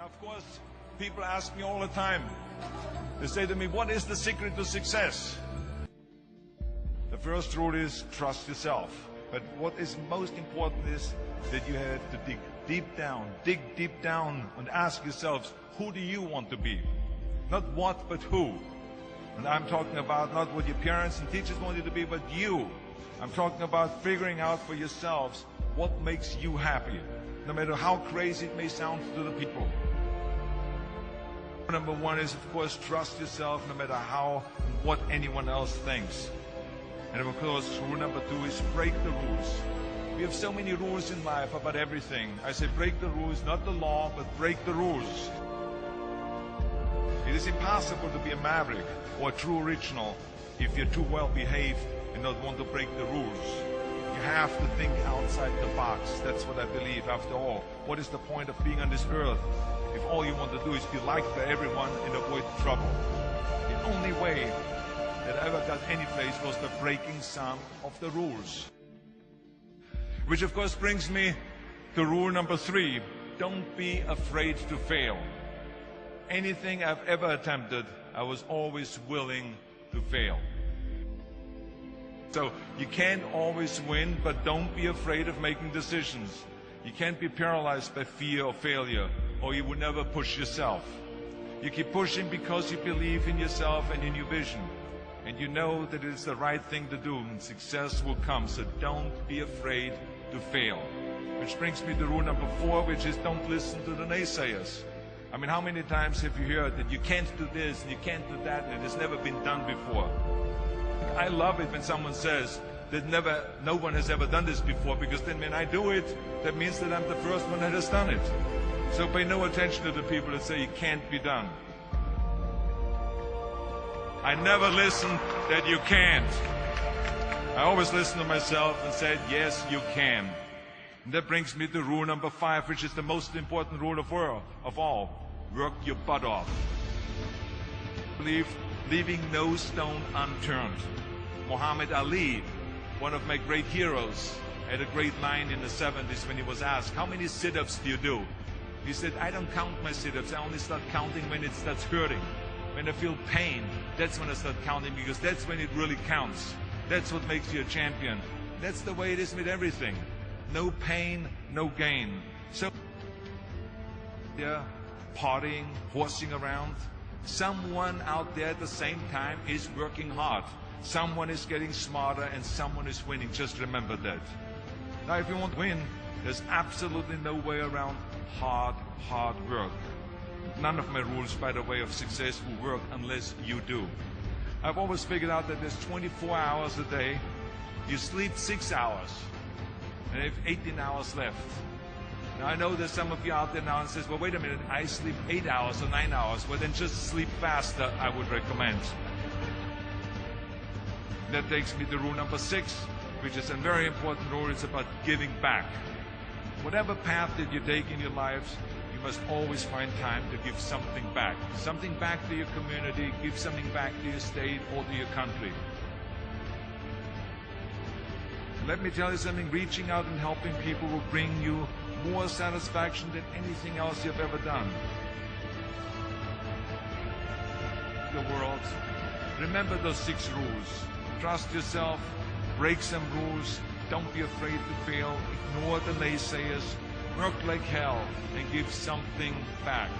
Of course, people ask me all the time, they say to me, what is the secret to success? The first rule is trust yourself. But what is most important is that you have to dig deep down and ask yourselves, who do you want to be? Not what, but who. And I'm talking about not what your parents and teachers want you to be, but you. I'm talking about figuring out for yourselves what makes you happy, no matter how crazy it may sound to the people. Number one is, of course, trust yourself no matter how and what anyone else thinks. And of course, rule number two is break the rules. We have so many rules in life about everything. I say break the rules, not the law, but break the rules. It is impossible to be a maverick or a true original if you're too well behaved and not want to break the rules. You have to think outside the box. That's what I believe. After all, what is the point of being on this earth if all you want to do is be liked by everyone and avoid trouble? The only way that I ever got any place was by breaking some of the rules. Which of course brings me to rule number three. Don't be afraid to fail. Anything I've ever attempted, I was always willing to fail. So you can't always win, but don't be afraid of making decisions. You can't be paralyzed by fear of failure, or you will never push yourself. You keep pushing because you believe in yourself and in your vision. And you know that it is the right thing to do, and success will come. So don't be afraid to fail. Which brings me to rule number four, which is don't listen to the naysayers. I mean, how many times have you heard that you can't do this and you can't do that and it has never been done before? I love it when someone says that no one has ever done this before, because then when I do it, that means that I'm the first one that has done it. So pay no attention to the people that say it can't be done. I never listen that you can't. I always listen to myself and said, yes, you can. And that brings me to rule number five, which is the most important rule of all. Work your butt off. Leaving no stone unturned. Muhammad Ali, one of my great heroes, had a great line in the 70s when he was asked, how many sit-ups do you do? He said, I don't count my sit-ups. I only start counting when it starts hurting. When I feel pain, that's when I start counting, because that's when it really counts. That's what makes you a champion. That's the way it is with everything. No pain, no gain. So, they're partying, horsing around. Someone out there at the same time is working hard. Someone is getting smarter and someone is winning. Just remember that. Now, if you want to win, there's absolutely no way around hard work. None of my rules, by the way, of success will work unless you do. I've always figured out that there's 24 hours a day. You sleep 6 hours, and you have 18 hours left. Now, I know there's some of you out there now and says, well, wait a minute, I sleep 8 hours or 9 hours. Well, then just sleep faster, I would recommend. That takes me to rule number 6, which is a very important rule. It's about giving back. Whatever path that you take in your lives, you must always find time to give something back. Something back to your community, give something back to your state or to your country. Let me tell you something, reaching out and helping people will bring you more satisfaction than anything else you've ever done. The world. Remember those 6 rules. Trust yourself, break some rules, don't be afraid to fail, ignore the naysayers, work like hell, and give something back.